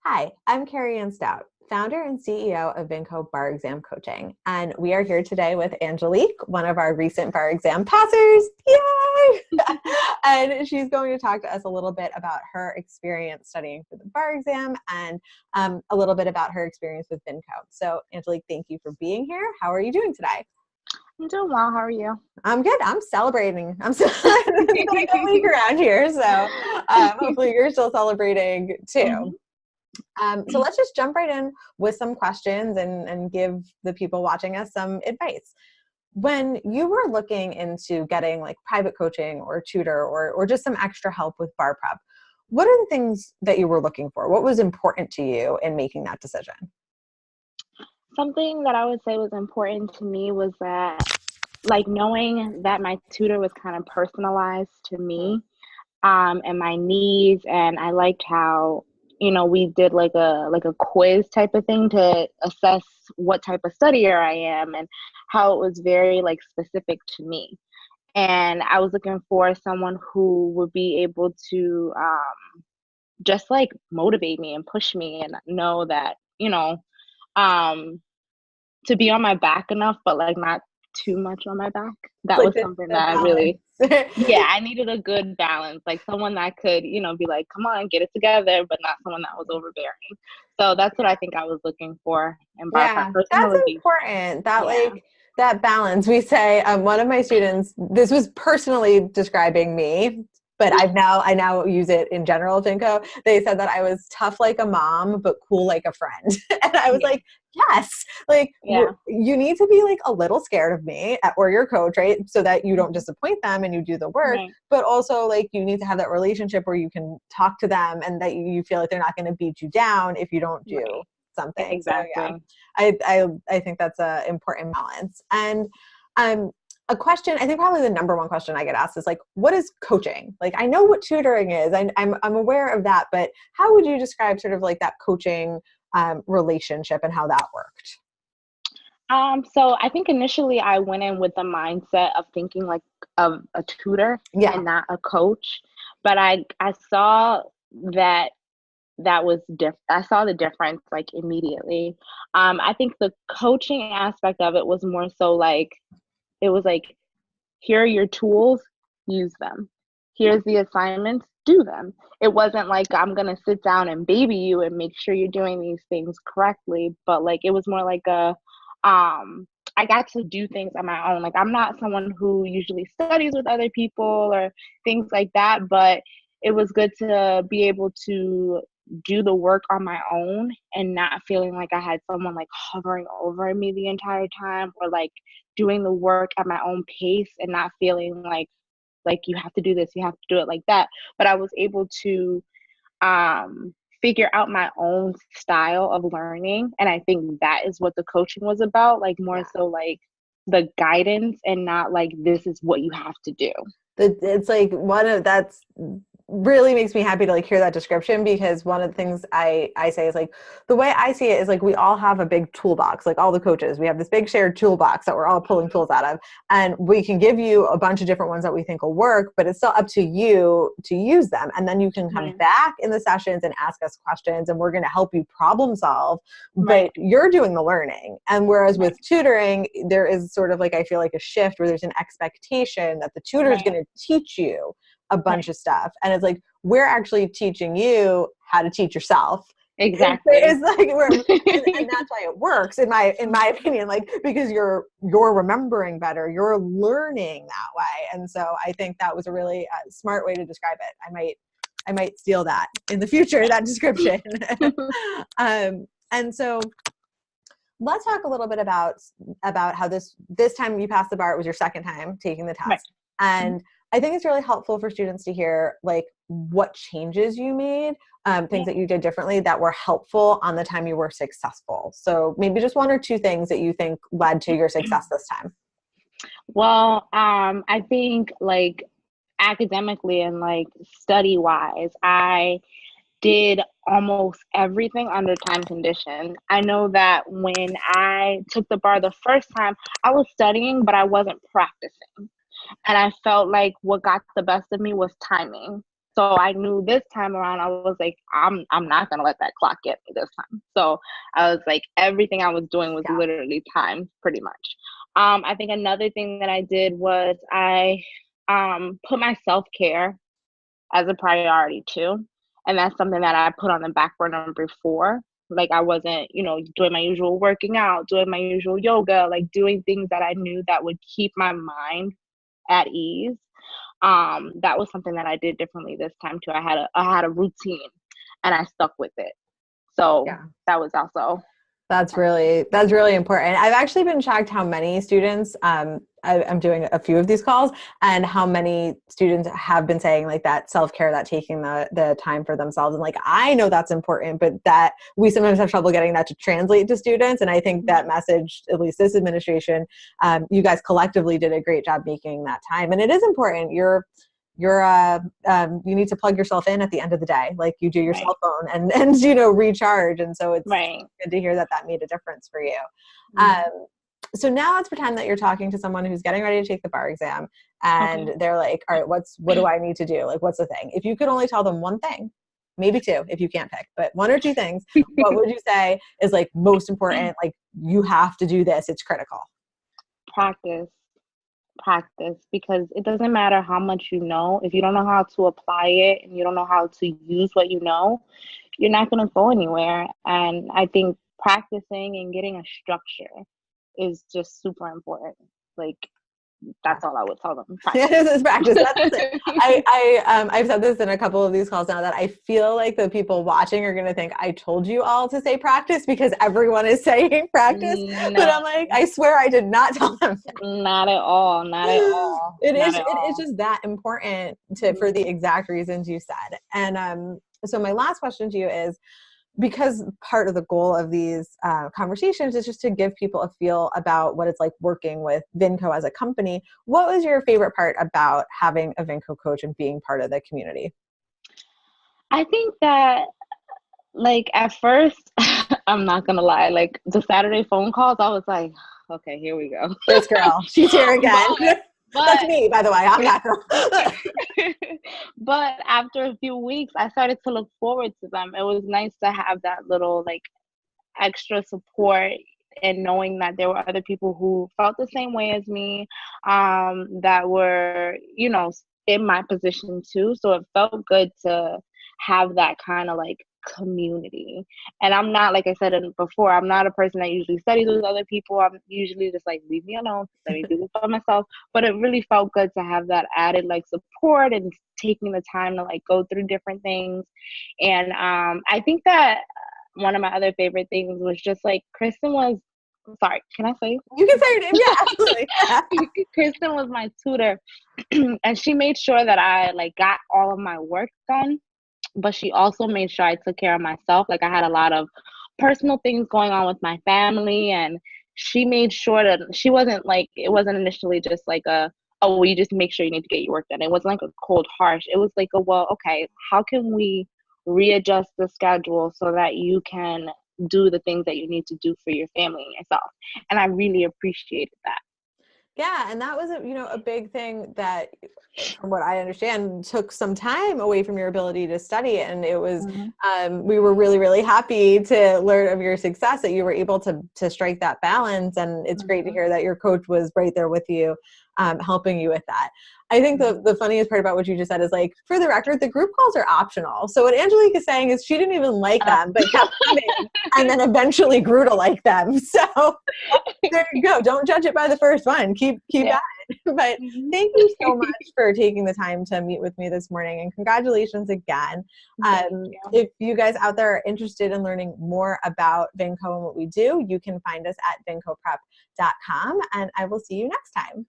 Hi, I'm Carrie Ann Stout, founder and CEO of Vinco Bar Exam Coaching, and we are here today with Angelique, one of our recent bar exam passers. Yay! And she's going to talk to us a little bit about her experience studying for the bar exam and a little bit about her experience with Vinco. So, Angelique, thank you for being here. How are you doing today? I'm doing well. How are you? I'm good. I'm celebrating. I'm celebrating a week around here, so hopefully you're still celebrating too. Mhm. So let's just jump right in with some questions and give the people watching us some advice. When you were looking into getting like private coaching or tutor or just some extra help with bar prep, what are the things that you were looking for? What was important to you in making that decision? Something that I would say was important to me was that, like, knowing that my tutor was kind of personalized to me, and my needs, and I liked how, we did like a quiz type of thing to assess what type of studier I am, and how it was very like specific to me. And I was looking for someone who would be able to just like motivate me and push me and know that, um to be on my back enough, but like not too much on my back. It's That like was something the that I really, balance. yeah, I needed a good balance, like someone that could, be like, come on, get it together, but not someone that was overbearing. So that's what I think I was looking for in bar prep Yeah, that's personally. important. That Yeah. like that balance. We say one of my students. This was personally describing me, but I now use it in general. Jinko. They said that I was tough like a mom, but cool like a friend, and I was Yeah. like, yes, like Yeah. you need to be like a little scared of me or your coach, right? So that you don't Mhm. disappoint them and you do the work. Right. But also like you need to have that relationship where you can talk to them and that you feel like they're not going to beat you down if you don't do Right. something. So yeah, Exactly. I think that's a important balance. And um, a question, I think probably the number one question I get asked is like, what is coaching? Like, I know what tutoring is. I'm aware of that, but how would you describe sort of like that coaching relationship and how that worked? So I think initially I went in with the mindset of thinking like of a tutor Yeah. and not a coach, but I saw that I saw the difference like immediately. I think the coaching aspect of it was more so like it was like, here are your tools, use them. Here's the assignments, do them. It wasn't like I'm gonna sit down and baby you and make sure you're doing these things correctly, but like it was more like a I got to do things on my own. Like I'm not someone who usually studies with other people or things like that, but it was good to be able to do the work on my own and not feeling like I had someone like hovering over me the entire time, or like doing the work at my own pace and not feeling like you have to do this, you have to do it like that. But I was able to figure out my own style of learning, and I think that is what the coaching was about, like more Yeah. so like the guidance and not like this is what you have to do. It's like one of that's really makes me happy to like hear that description, because one of the things I say is like the way I see it is like we all have a big toolbox, like all the coaches, we have this big shared toolbox that we're all pulling tools out of, and we can give you a bunch of different ones that we think will work, but it's still up to you to use them, and then you can come Right. back in the sessions and ask us questions and we're going to help you problem solve, but Right. you're doing the learning. And whereas Right. with tutoring there is sort of like I feel like a shift where there's an expectation that the tutor is going Right. to teach you a bunch Right. of stuff, and it's like we're actually teaching you how to teach yourself. Exactly. It's like and that's why it works in my opinion, like because you're remembering better, you're learning that way. And so I think that was a really smart way to describe it. I might steal that in the future, that description. And so let's talk a little bit about how this time you passed the bar. It was your second time taking the Right. test, Mhm. and I think it's really helpful for students to hear like what changes you made, things Yeah. that you did differently that were helpful on the time you were successful. So maybe just one or two things that you think led to your success this time. Well, I think like academically and like study wise, I did almost everything under time condition. I know that when I took the bar the first time, I was studying, but I wasn't practicing. And I felt like what got the best of me was timing. So I knew this time around, I was like, I'm not gonna let that clock get me this time. So I was like, everything I was doing was Yeah. literally timed pretty much. I think another thing that I did was I put my self-care as a priority too. And that's something that I put on the back burner before. Like I wasn't, doing my usual working out, doing my usual yoga, like doing things that I knew that would keep my mind at ease. That was something that I did differently this time too. I had a routine and I stuck with it. So Yeah. that was also That's really important. I've actually been shocked how many students, I'm doing a few of these calls, and how many students have been saying like that self-care, that taking the time for themselves. And like, I know that's important, but that we sometimes have trouble getting that to translate to students. And I think that message, at least this administration, you guys collectively did a great job making that time. And it is important. You need to plug yourself in at the end of the day, like you do your right. cell phone and recharge. And so it's Right. good to hear that made a difference for you. Mm-hmm. So now let's pretend that you're talking to someone who's getting ready to take the bar exam, and Okay. they're like, all right, what do I need to do? Like, what's the thing? If you could only tell them one thing, maybe two, if you can't pick, but one or two things, what would you say is like most important? Like, you have to do this. It's critical. Practice, because it doesn't matter how much you know. If you don't know how to apply it and you don't know how to use what you know, you're not going to go anywhere. And I think practicing and getting a structure is just super important. Like, that's all I would tell them. This is practice. That's it. I've said this in a couple of these calls now, that I feel like the people watching are going to think I told you all to say practice because everyone is saying practice. No, But I'm like, I swear I did not tell them that. not at all. Not at all. It Not is. at It is all. just that important for the exact reasons you said. And so my last question to you is, because part of the goal of these conversations is just to give people a feel about what it's like working with Vinco as a company. What was your favorite part about having a Vinco coach and being part of the community? I think that, like, at first, I'm not gonna lie, like the Saturday phone calls, I was like, okay, here we go. This girl, she's here again. That's but me, by the way. I'm that girl. but after a few weeks, I started to look forward to them. It was nice to have that little like extra support, and knowing that there were other people who felt the same way as me, that were, in my position too. So it felt good to have that kind of like community. And I'm not, like I said before, I'm not a person that usually studies with other people. I'm usually just like, leave me alone, let me do this by myself. But it really felt good to have that added like support and taking the time to like go through different things. And I think that one of my other favorite things was just like Kristen was, sorry, can I say? You can say your name. Yeah, absolutely. Kristen was my tutor, and she made sure that I like got all of my work done, but she also made sure I took care of myself. Like I had a lot of personal things going on with my family, and she made sure that she wasn't like, it wasn't initially just like oh, well, you just make sure you need to get your work done. It wasn't like a cold harsh. It was like well, okay, how can we readjust the schedule so that you can do the things that you need to do for your family and yourself. And I really appreciated that. Yeah, and that was a big thing that, from what I understand, took some time away from your ability to study. And it was, we were really, really happy to learn of your success, that you were able to strike that balance. And it's great to hear that your coach was right there with you, helping you with that. I think the funniest part about what you just said is, like, for the record, the group calls are optional. So what Angelique is saying is she didn't even like them, but kept coming, and then eventually grew to like them. So there you go. Don't judge it by the first one. Keep at it. But thank you so much for taking the time to meet with me this morning, and congratulations again. If you guys out there are interested in learning more about Vinco and what we do, you can find us at vincoprep.com, and I will see you next time.